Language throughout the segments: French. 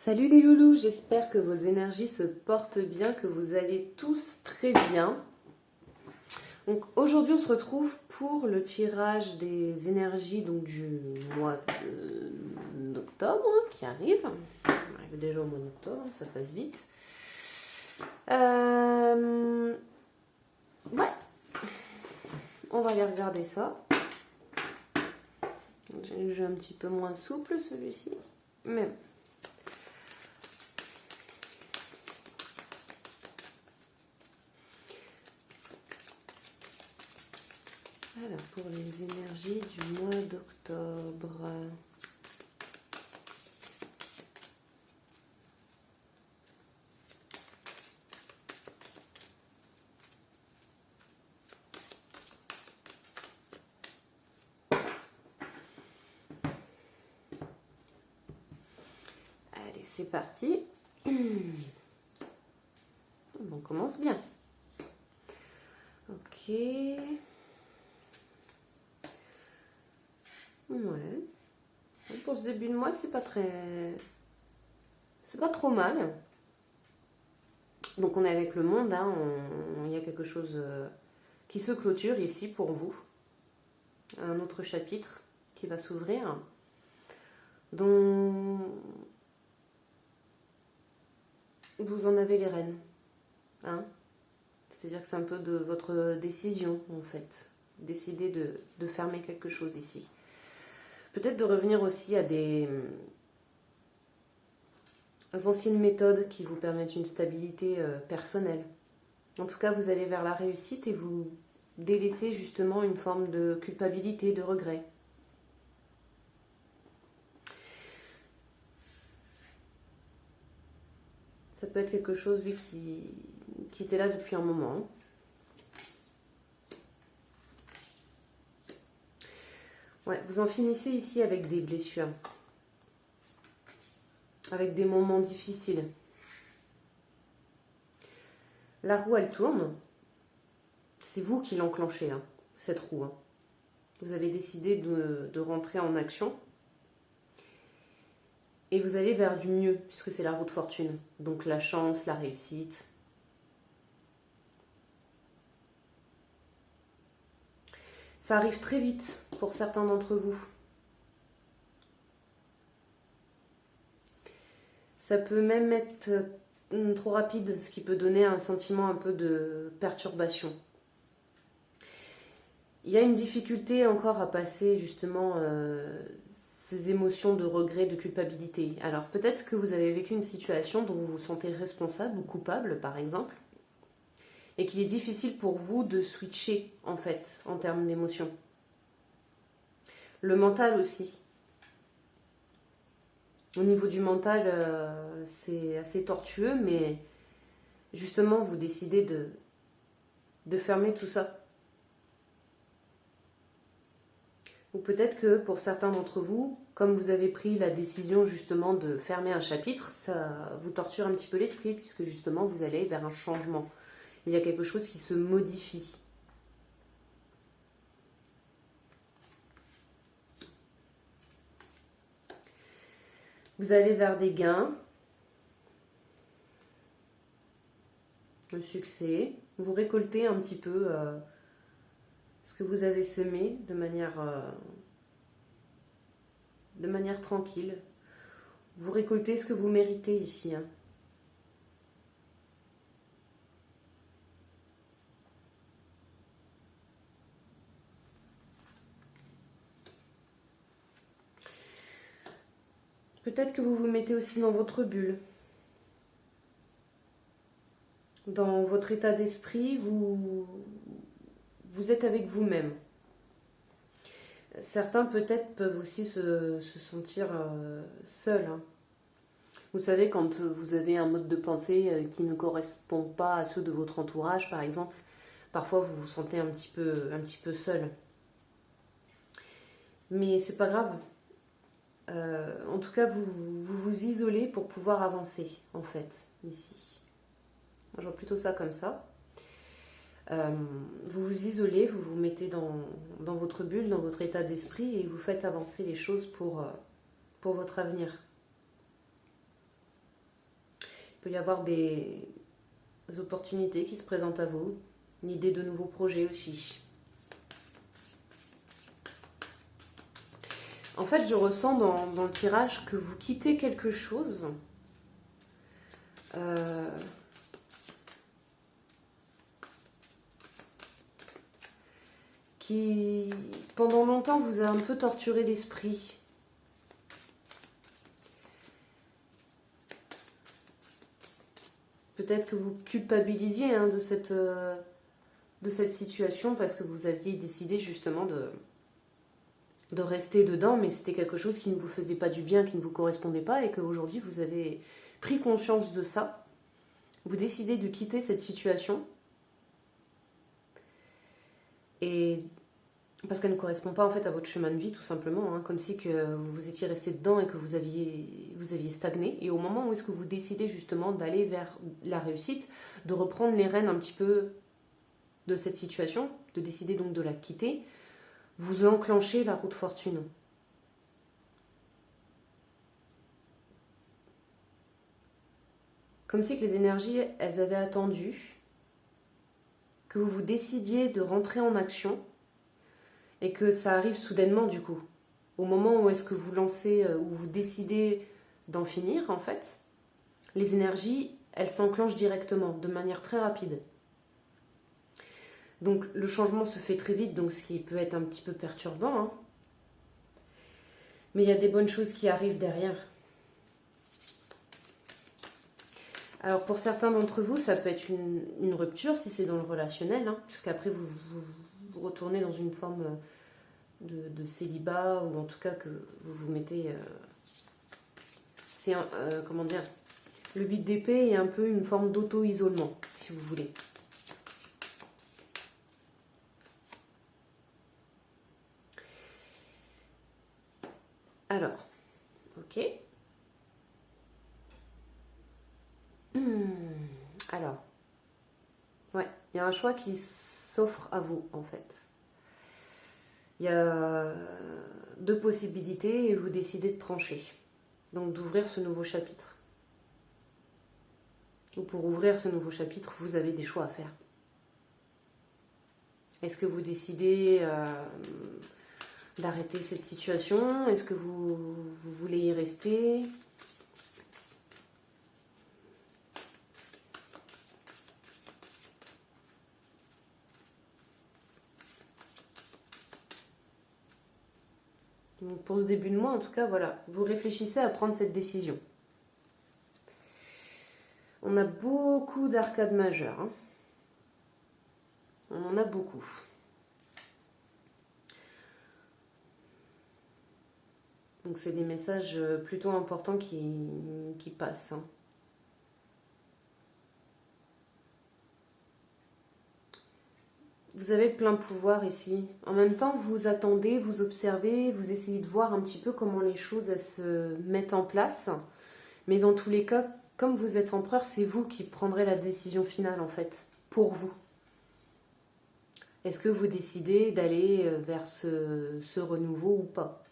Salut les loulous, j'espère que vos énergies se portent bien, que vous allez tous très bien. Donc aujourd'hui on se retrouve pour le tirage des énergies donc, du mois d'octobre qui arrive. On arrive déjà au mois d'octobre, ça passe vite. Ouais, on va aller regarder ça. J'ai le jeu un petit peu moins souple celui-ci, mais bon. Alors, pour les énergies du mois d'octobre. Allez, c'est parti. On commence bien. Ok. Ouais. Pour ce début de mois, c'est pas trop mal. Donc on est avec le monde, hein. Il y a quelque chose qui se clôture ici pour vous. Un autre chapitre qui va s'ouvrir. Dont vous en avez les rênes. Hein. C'est-à-dire que c'est un peu de votre décision en fait. Décider de fermer quelque chose ici. Peut-être de revenir aussi à des anciennes méthodes qui vous permettent une stabilité personnelle. En tout cas, vous allez vers la réussite et vous délaissez justement une forme de culpabilité, de regret. Ça peut être quelque chose, oui, qui était là depuis un moment. Ouais, vous en finissez ici avec des blessures. Avec des moments difficiles. La roue, elle tourne. C'est vous qui l'enclenchez, hein, cette roue. Hein. Vous avez décidé de rentrer en action. Et vous allez vers du mieux, puisque c'est la roue de fortune. Donc la chance, la réussite. Ça arrive très vite pour certains d'entre vous. Ça peut même être trop rapide, ce qui peut donner un sentiment un peu de perturbation. Il y a une difficulté encore à passer justement ces émotions de regret, de culpabilité. Alors peut-être que vous avez vécu une situation dont vous vous sentez responsable ou coupable par exemple, et qu'il est difficile pour vous de switcher en fait en termes d'émotions. Le mental aussi. Au niveau du mental, c'est assez tortueux, mais justement vous décidez de fermer tout ça. Ou peut-être que pour certains d'entre vous, comme vous avez pris la décision justement de fermer un chapitre, ça vous torture un petit peu l'esprit, puisque justement vous allez vers un changement. Il y a quelque chose qui se modifie. Vous allez vers des gains, le succès, vous récoltez un petit peu ce que vous avez semé de manière tranquille. Vous récoltez ce que vous méritez ici. Hein. Peut-être que vous vous mettez aussi dans votre bulle. Dans votre état d'esprit, vous êtes avec vous-même. Certains peut-être peuvent aussi se sentir seuls. Hein. Vous savez, quand vous avez un mode de pensée qui ne correspond pas à ceux de votre entourage, par exemple, parfois vous vous sentez un petit peu seul. Mais c'est pas grave. En tout cas, vous isolez pour pouvoir avancer, en fait, ici. Moi, je vois plutôt ça comme ça. Vous vous isolez, vous vous mettez dans votre bulle, dans votre état d'esprit et vous faites avancer les choses pour votre avenir. peut y avoir des opportunités qui se présentent à vous, une idée de nouveaux projets aussi. En fait, je ressens dans le tirage que vous quittez quelque chose qui, pendant longtemps, vous a un peu torturé l'esprit. Peut-être que vous culpabilisiez de cette situation parce que vous aviez décidé justement de rester dedans, mais c'était quelque chose qui ne vous faisait pas du bien, qui ne vous correspondait pas, et qu'aujourd'hui vous avez pris conscience de ça. Vous décidez de quitter cette situation, et parce qu'elle ne correspond pas en fait à votre chemin de vie, tout simplement, hein, comme si que vous étiez resté dedans et que vous aviez stagné. Et au moment où est-ce que vous décidez justement d'aller vers la réussite, de reprendre les rênes un petit peu de cette situation, de décider donc de la quitter, vous enclenchez la roue de fortune. Comme si que les énergies, elles avaient attendu que vous vous décidiez de rentrer en action et que ça arrive soudainement du coup. Au moment où est-ce que vous lancez, où vous décidez d'en finir en fait, les énergies, elles s'enclenchent directement, de manière très rapide. Donc le changement se fait très vite, donc ce qui peut être un petit peu perturbant, hein. Mais il y a des bonnes choses qui arrivent derrière. Alors pour certains d'entre vous, ça peut être une rupture si c'est dans le relationnel, hein, puisqu'après vous retournez dans une forme de célibat, ou en tout cas que vous vous mettez... comment dire, le 8 d'épée est un peu une forme d'auto-isolement, si vous voulez. Alors, ok. Alors, ouais, il y a un choix qui s'offre à vous, en fait. Il y a deux possibilités et vous décidez de trancher. Donc d'ouvrir ce nouveau chapitre. Ou pour ouvrir ce nouveau chapitre, vous avez des choix à faire. Est-ce que vous décidez d'arrêter cette situation? Est-ce que vous voulez y rester? Donc pour ce début de mois, en tout cas, voilà, vous réfléchissez à prendre cette décision. On a beaucoup d'arcades majeures, hein. On en a beaucoup. Donc c'est des messages plutôt importants qui passent, hein. Vous avez plein pouvoir ici. En même temps, vous attendez, vous observez, vous essayez de voir un petit peu comment les choses elles se mettent en place. Mais dans tous les cas, comme vous êtes empereur, c'est vous qui prendrez la décision finale en fait, pour vous. Est-ce que vous décidez d'aller vers ce renouveau ou pas?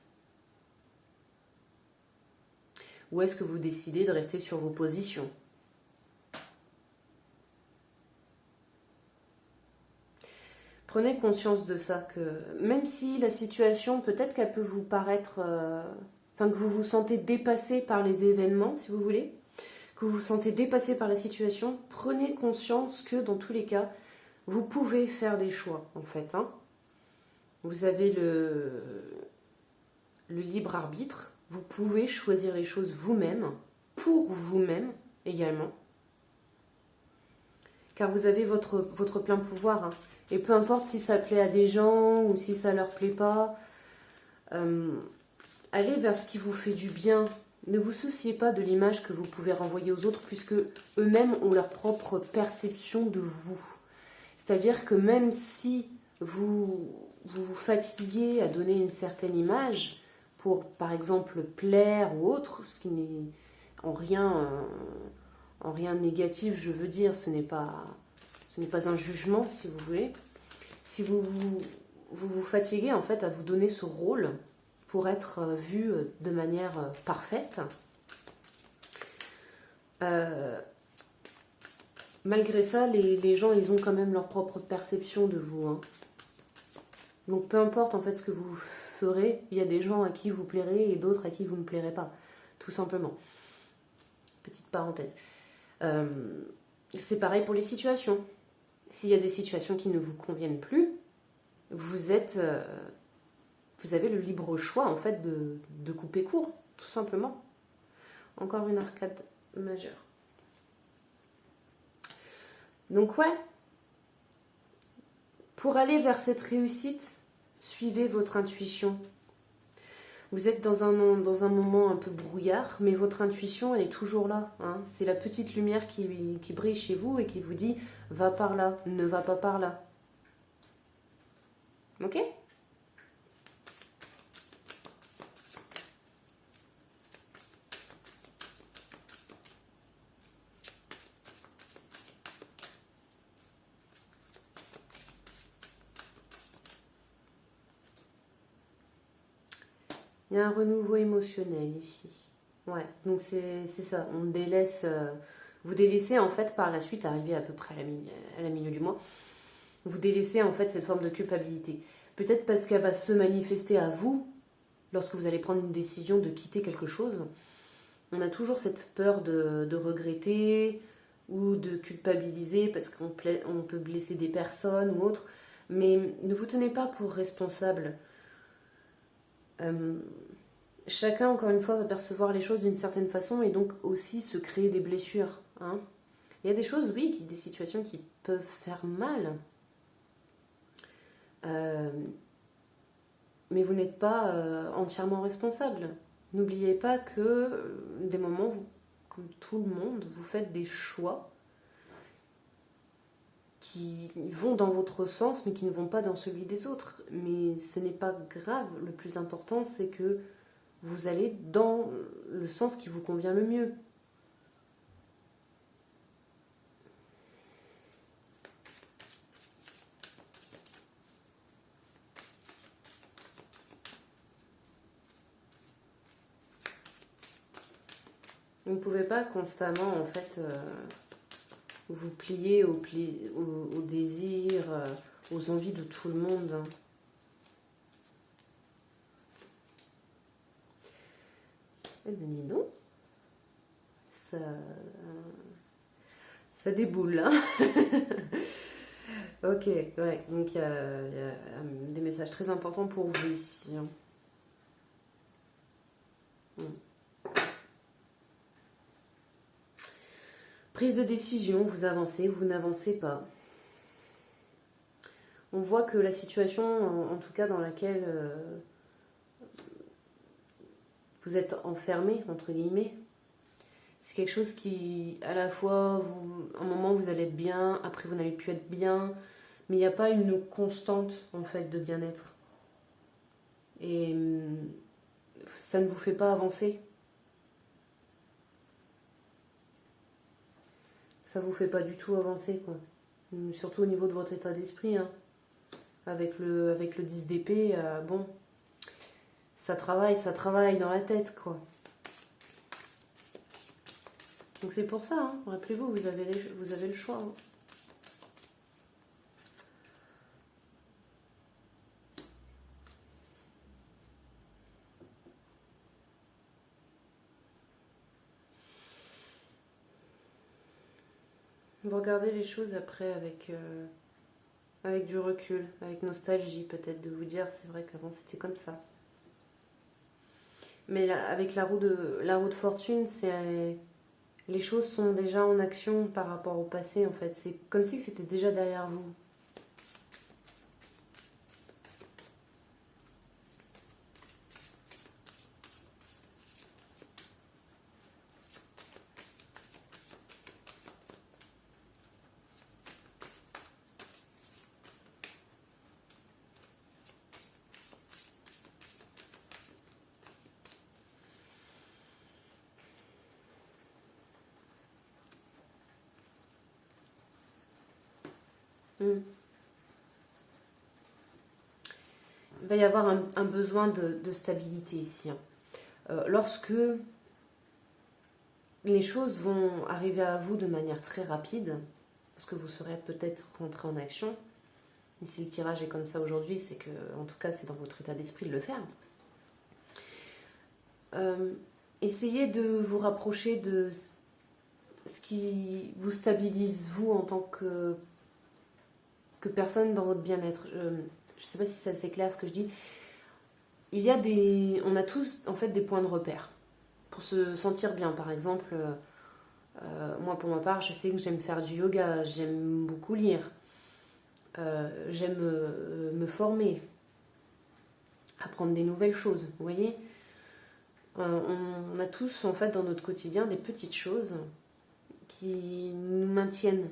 Ou est-ce que vous décidez de rester sur vos positions? Prenez conscience de ça, que même si la situation, peut-être qu'elle peut vous paraître... que vous vous sentez dépassé par les événements, si vous voulez, que vous vous sentez dépassé par la situation, prenez conscience que dans tous les cas, vous pouvez faire des choix, en fait, hein. Vous avez le libre arbitre, vous pouvez choisir les choses vous-même, pour vous-même également, car vous avez votre plein pouvoir, hein. Et peu importe si ça plaît à des gens ou si ça leur plaît pas, allez vers ce qui vous fait du bien. Ne vous souciez pas de l'image que vous pouvez renvoyer aux autres, puisque eux-mêmes ont leur propre perception de vous. C'est-à-dire que même si vous vous fatiguez à donner une certaine image pour, par exemple, plaire ou autre, ce qui n'est en rien négatif, je veux dire, ce n'est pas un jugement, si vous voulez. Si vous fatiguez en fait à vous donner ce rôle pour être vu de manière parfaite, Malgré ça, les gens, ils ont quand même leur propre perception de vous, hein. Donc peu importe en fait ce que vous ferez, il y a des gens à qui vous plairez et d'autres à qui vous ne plairez pas, tout simplement. Petite parenthèse. Euh, c'est pareil pour les situations. S'il y a des situations qui ne vous conviennent plus, vous avez le libre choix en fait de couper court, tout simplement. Encore une arcade majeure. Donc ouais, pour aller vers cette réussite, suivez votre intuition. Vous êtes dans un moment un peu brouillard, mais votre intuition, elle est toujours là, hein. C'est la petite lumière qui brille chez vous et qui vous dit « va par là, ne va pas par là ». Ok ? Il y a un renouveau émotionnel ici. Ouais, donc c'est ça, on délaisse, vous délaissez en fait par la suite, arrivé à peu près à la milieu du mois, vous délaissez en fait cette forme de culpabilité. Peut-être parce qu'elle va se manifester à vous lorsque vous allez prendre une décision de quitter quelque chose. On a toujours cette peur de regretter ou de culpabiliser parce qu'on peut blesser des personnes ou autre, mais ne vous tenez pas pour responsable. Chacun, encore une fois, va percevoir les choses d'une certaine façon et donc aussi se créer des blessures, hein. Il y a des choses, oui, des situations qui peuvent faire mal. Mais vous n'êtes pas entièrement responsable. N'oubliez pas que des moments, vous, comme tout le monde, vous faites des choix qui vont dans votre sens mais qui ne vont pas dans celui des autres. Mais ce n'est pas grave. Le plus important, c'est que vous allez dans le sens qui vous convient le mieux. Vous ne pouvez pas constamment en fait vous plier au désir, aux envies de tout le monde, hein. Eh bien dis donc, ça déboule, hein. Ok, ouais, donc il y a des messages très importants pour vous ici, hein. Prise de décision, vous avancez, vous n'avancez pas. On voit que la situation, en tout cas dans laquelle vous êtes enfermé, entre guillemets, c'est quelque chose qui, à la fois, un moment vous allez être bien, après vous n'allez plus être bien, mais il n'y a pas une constante en fait de bien-être. Et ça ne vous fait pas avancer. Ça vous fait pas du tout avancer, quoi. Surtout au niveau de votre état d'esprit, hein. Avec le 10 d'épée, bon, ça travaille dans la tête, quoi. Donc c'est pour ça, hein. Rappelez-vous, vous avez le choix, hein. Vous regardez les choses après avec du recul, avec nostalgie peut-être, de vous dire c'est vrai qu'avant c'était comme ça. Mais là, avec la roue de fortune, les choses sont déjà en action par rapport au passé en fait. C'est comme si c'était déjà derrière vous. Mm. Il va y avoir un besoin de stabilité ici, hein. Lorsque les choses vont arriver à vous de manière très rapide, parce que vous serez peut-être rentré en action. Et si le tirage est comme ça aujourd'hui, c'est que, en tout cas, c'est dans votre état d'esprit de le faire. Essayez de vous rapprocher de ce qui vous stabilise, vous, en tant que personne dans votre bien-être. Je ne sais pas si c'est assez clair ce que je dis. On a tous, en fait, des points de repère pour se sentir bien. Par exemple, moi, pour ma part, je sais que j'aime faire du yoga, j'aime beaucoup lire, j'aime me former, apprendre des nouvelles choses, vous voyez. On a tous, en fait, dans notre quotidien, des petites choses qui nous maintiennent.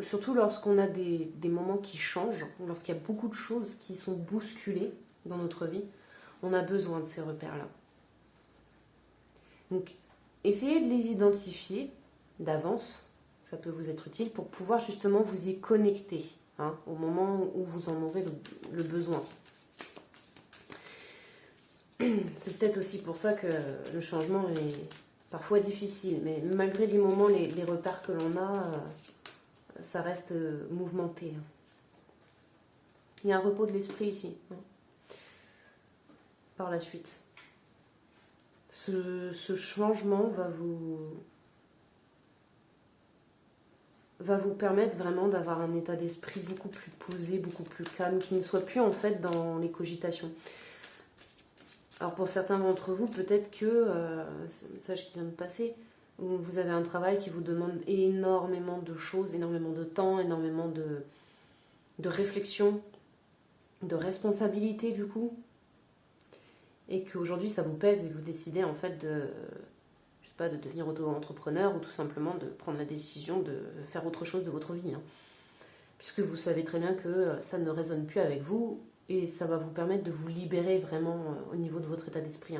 Surtout lorsqu'on a des moments qui changent, lorsqu'il y a beaucoup de choses qui sont bousculées dans notre vie, on a besoin de ces repères-là. Donc, essayez de les identifier d'avance, ça peut vous être utile, pour pouvoir justement vous y connecter, au moment où vous en aurez le besoin. C'est peut-être aussi pour ça que le changement est parfois difficile, mais malgré les moments, les repères que l'on a, ça reste mouvementé. Il y a un repos de l'esprit ici, par la suite. Ce changement va vous permettre vraiment d'avoir un état d'esprit beaucoup plus posé, beaucoup plus calme, qui ne soit plus en fait dans les cogitations. Alors pour certains d'entre vous, peut-être que, c'est un message qui vient de passer, vous avez un travail qui vous demande énormément de choses, énormément de temps, énormément de réflexion, de responsabilité du coup, et qu'aujourd'hui ça vous pèse et vous décidez en fait de devenir auto-entrepreneur ou tout simplement de prendre la décision de faire autre chose de votre vie. Puisque vous savez très bien que ça ne résonne plus avec vous et ça va vous permettre de vous libérer vraiment au niveau de votre état d'esprit.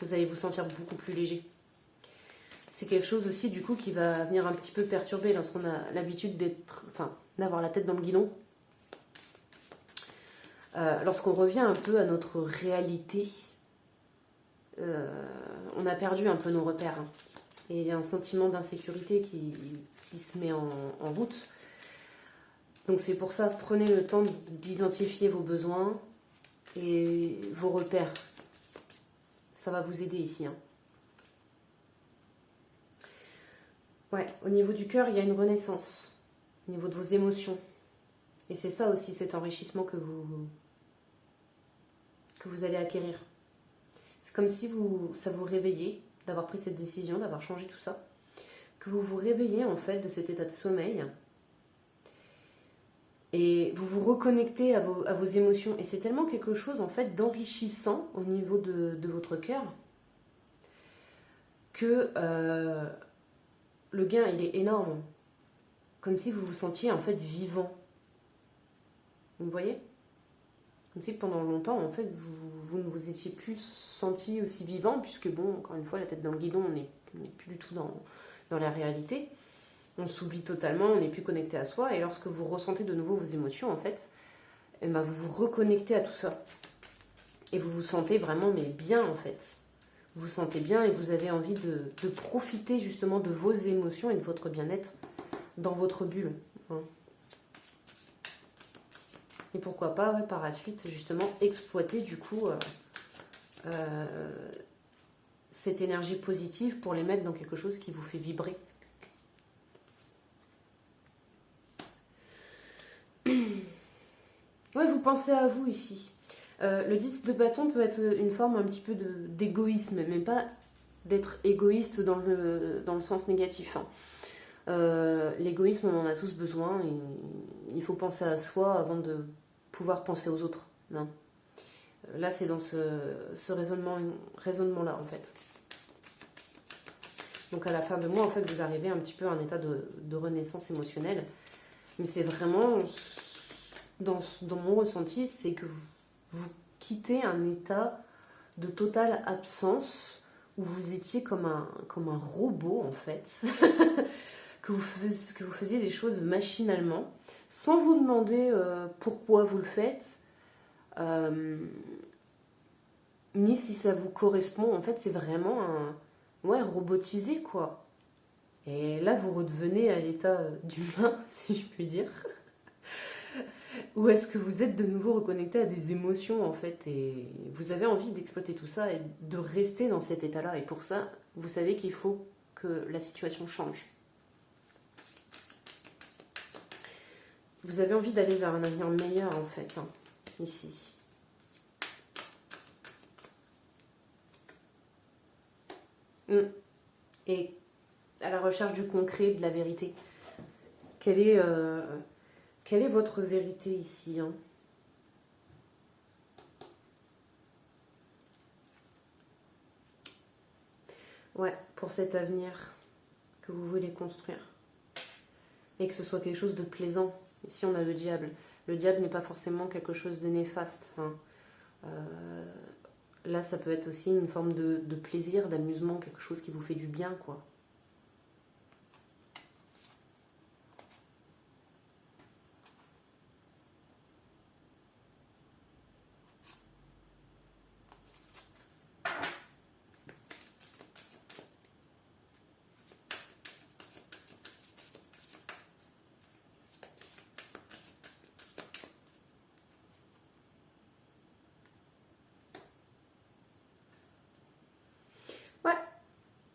Vous allez vous sentir beaucoup plus léger. C'est quelque chose aussi du coup qui va venir un petit peu perturber lorsqu'on a l'habitude d'avoir la tête dans le guidon. Lorsqu'on revient un peu à notre réalité, on a perdu un peu nos repères. Et il y a un sentiment d'insécurité qui se met en route. Donc c'est pour ça, prenez le temps d'identifier vos besoins et vos repères. Ça va vous aider ici. Ouais, au niveau du cœur, il y a une renaissance. Au niveau de vos émotions. Et c'est ça aussi, cet enrichissement que vous allez acquérir. C'est comme si ça vous réveillait d'avoir pris cette décision, d'avoir changé tout ça. Que vous vous réveillez en fait de cet état de sommeil. Et vous vous reconnectez à vos émotions. Et c'est tellement quelque chose en fait d'enrichissant au niveau de votre cœur que le gain il est énorme. Comme si vous vous sentiez en fait vivant. Vous voyez ? Comme si pendant longtemps en fait vous ne vous étiez plus senti aussi vivant, puisque bon, encore une fois, la tête dans le guidon, on n'est plus du tout dans la réalité. On s'oublie totalement, on n'est plus connecté à soi, et lorsque vous ressentez de nouveau vos émotions, en fait, vous vous reconnectez à tout ça. Et vous vous sentez vraiment bien, en fait. Vous vous sentez bien et vous avez envie de profiter justement de vos émotions et de votre bien-être dans votre bulle. Et pourquoi pas, par la suite, justement, exploiter du coup cette énergie positive pour les mettre dans quelque chose qui vous fait vibrer. Ouais, vous pensez à vous ici. Le 10 de bâton peut être une forme un petit peu d'égoïsme, mais pas d'être égoïste dans le sens négatif. L'égoïsme, on en a tous besoin, et il faut penser à soi avant de pouvoir penser aux autres. Non. Là, c'est dans ce raisonnement-là, en fait. Donc à la fin de mois, en fait, vous arrivez un petit peu à un état de renaissance émotionnelle. Mais c'est vraiment, dans mon ressenti, c'est que vous quittez un état de totale absence où vous étiez comme un robot, en fait. que vous faisiez des choses machinalement, sans vous demander pourquoi vous le faites, ni si ça vous correspond. En fait, c'est vraiment robotisé, quoi. Et là, vous redevenez à l'état d'humain, si je puis dire. Ou est-ce que vous êtes de nouveau reconnecté à des émotions, en fait, et vous avez envie d'exploiter tout ça et de rester dans cet état-là. Et pour ça, vous savez qu'il faut que la situation change. Vous avez envie d'aller vers un avenir meilleur, en fait, hein, ici. Et à la recherche du concret, de la vérité. Quelle est votre vérité ici, hein? Ouais, pour cet avenir que vous voulez construire. Et que ce soit quelque chose de plaisant. Ici, on a le diable. Le diable n'est pas forcément quelque chose de néfaste, hein. Là, ça peut être aussi une forme de plaisir, d'amusement, quelque chose qui vous fait du bien, quoi.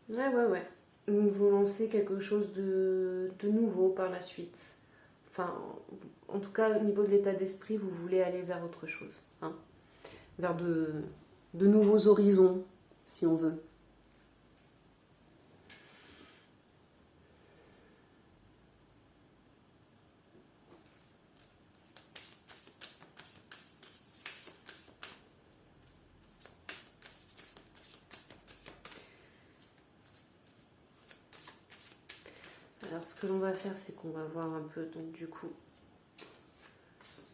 Ouais, ouais. Vous lancez quelque chose de nouveau par la suite. Enfin, en tout cas, au niveau de l'état d'esprit, vous voulez aller vers autre chose, hein, vers de nouveaux horizons, si on veut. Alors, ce que l'on va faire, c'est qu'on va voir un peu, donc du coup,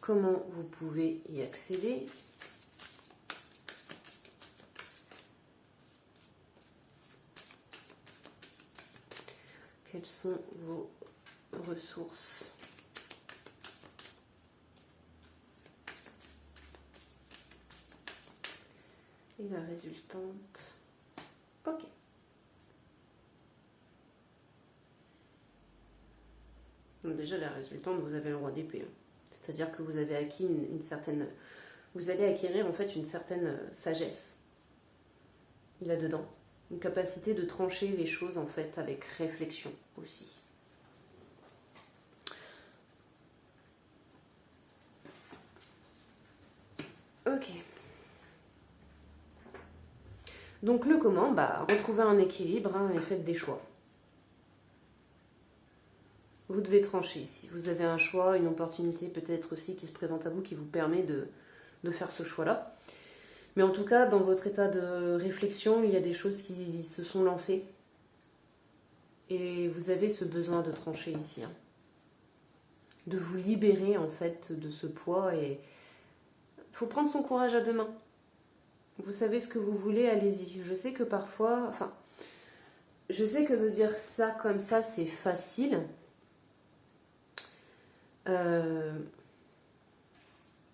comment vous pouvez y accéder. Quelles sont vos ressources? Et la résultante. Ok. Donc déjà, la résultante, vous avez le roi d'épée. C'est-à-dire que vous avez acquis une certaine... Vous allez acquérir en fait une certaine sagesse là-dedans. Une capacité de trancher les choses en fait avec réflexion aussi. Ok. Donc le comment, retrouvez un équilibre, hein, et faites des choix. Vous devez trancher ici. Vous avez un choix, une opportunité peut-être aussi qui se présente à vous qui vous permet de faire ce choix-là. Mais en tout cas, dans votre état de réflexion, il y a des choses qui se sont lancées. Et vous avez ce besoin de trancher ici, hein. De vous libérer en fait de ce poids. Et il faut prendre son courage à deux mains. Vous savez ce que vous voulez, allez-y. Je sais que parfois... Enfin, je sais que de dire ça comme ça, c'est facile.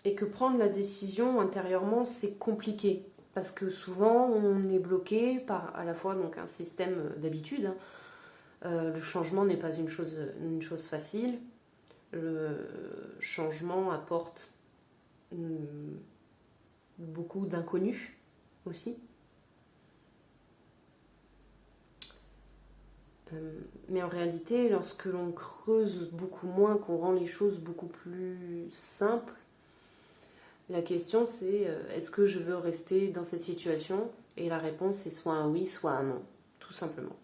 Et que prendre la décision intérieurement, c'est compliqué. Parce que souvent, on est bloqué par à la fois donc, un système d'habitude, hein. Le changement n'est pas une chose facile. Le changement apporte beaucoup d'inconnus aussi. Mais en réalité, lorsque l'on creuse beaucoup moins, qu'on rend les choses beaucoup plus simples, la question c'est est-ce que je veux rester dans cette situation? Et la réponse est soit un oui, soit un non, tout simplement.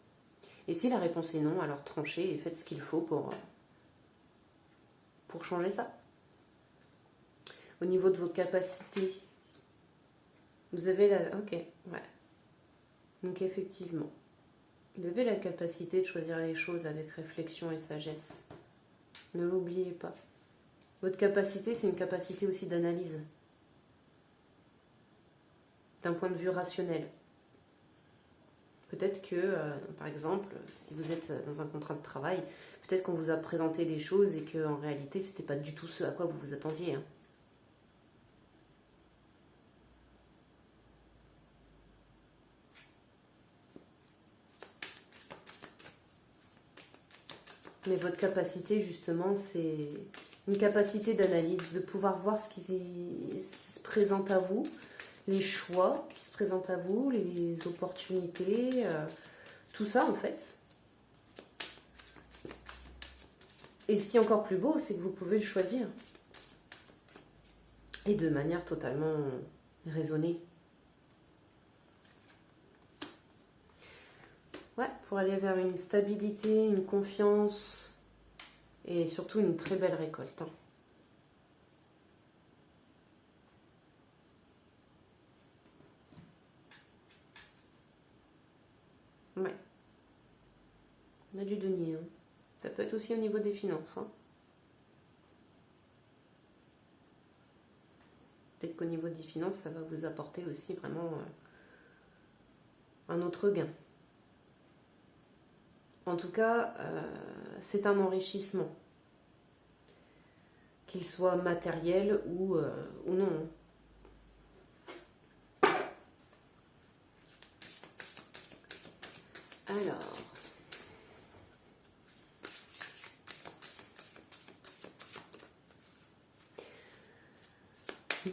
Et si la réponse est non, alors tranchez et faites ce qu'il faut pour changer ça. Au niveau de vos capacités, vous avez la... Ok, ouais. Donc effectivement, vous avez la capacité de choisir les choses avec réflexion et sagesse. Ne l'oubliez pas. Votre capacité, c'est une capacité aussi d'analyse. D'un point de vue rationnel. Peut-être que, par exemple, si vous êtes dans un contrat de travail, peut-être qu'on vous a présenté des choses et qu'en réalité, c'était pas du tout ce à quoi vous vous attendiez, hein. Mais votre capacité, justement, c'est une capacité d'analyse, de pouvoir voir ce qui se présente à vous, les choix qui se présentent à vous, les opportunités, tout ça, en fait. Et ce qui est encore plus beau, c'est que vous pouvez le choisir. Et de manière totalement raisonnée. Ouais, pour aller vers une stabilité, une confiance et surtout une très belle récolte. Hein. Ouais. On a du denier. Hein. Ça peut être aussi au niveau des finances. Hein. Peut-être qu'au niveau des finances, ça va vous apporter aussi vraiment un autre gain. En tout cas, c'est un enrichissement. Qu'il soit matériel ou non. Alors. Quelles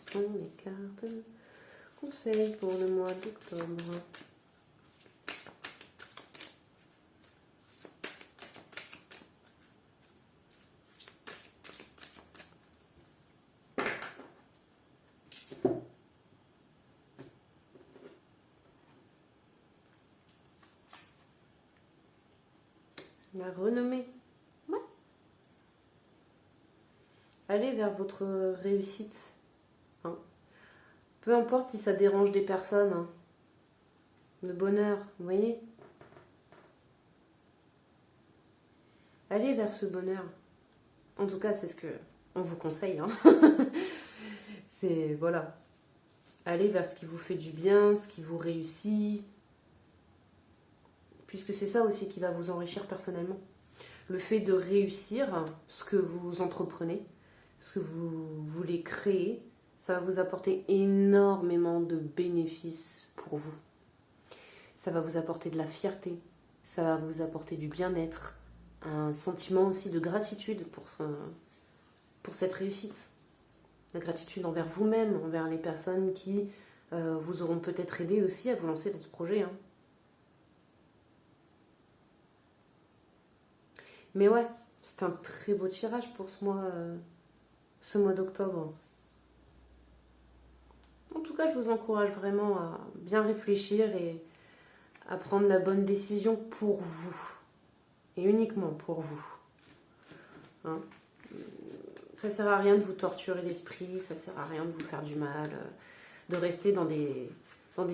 sont les cartes conseils pour le mois d'octobre? La renommée. Ouais. Allez vers votre réussite. Hein. Peu importe si ça dérange des personnes. Hein. Le bonheur, vous voyez? Allez vers ce bonheur. En tout cas, c'est ce que on vous conseille. Hein. C'est, voilà. Allez vers ce qui vous fait du bien, ce qui vous réussit. Puisque c'est ça aussi qui va vous enrichir personnellement. Le fait de réussir ce que vous entreprenez, ce que vous voulez créer, ça va vous apporter énormément de bénéfices pour vous. Ça va vous apporter de la fierté, ça va vous apporter du bien-être, un sentiment aussi de gratitude pour cette réussite. La gratitude envers vous-même, envers les personnes qui vous auront peut-être aidé aussi à vous lancer dans ce projet. Hein. Mais ouais, c'est un très beau tirage pour ce mois d'octobre. En tout cas, je vous encourage vraiment à bien réfléchir et à prendre la bonne décision pour vous. Et uniquement pour vous. Hein, ça sert à rien de vous torturer l'esprit, ça sert à rien de vous faire du mal, de rester dans des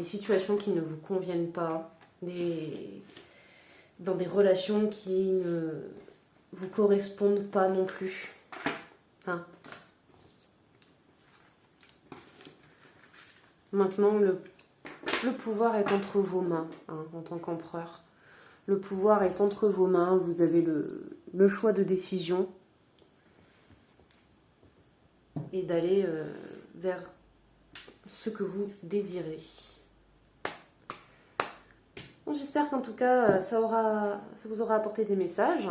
situations qui ne vous conviennent pas, dans des relations qui ne vous correspondent pas non plus. Hein. Maintenant, le pouvoir est entre vos mains, hein, en tant qu'empereur. Le pouvoir est entre vos mains, vous avez le choix de décision et d'aller vers ce que vous désirez. Bon, j'espère qu'en tout cas, ça vous aura apporté des messages.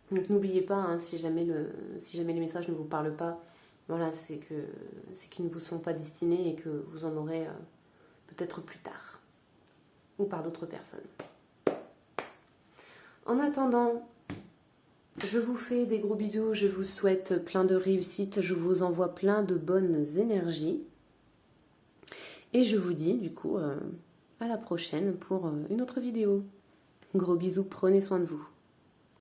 Donc n'oubliez pas, hein, si jamais les messages ne vous parlent pas, voilà, c'est qu'ils ne vous sont pas destinés et que vous en aurez peut-être plus tard. Ou par d'autres personnes. En attendant, je vous fais des gros bisous, je vous souhaite plein de réussite, je vous envoie plein de bonnes énergies. Et je vous dis du coup à la prochaine pour une autre vidéo. Gros bisous, prenez soin de vous.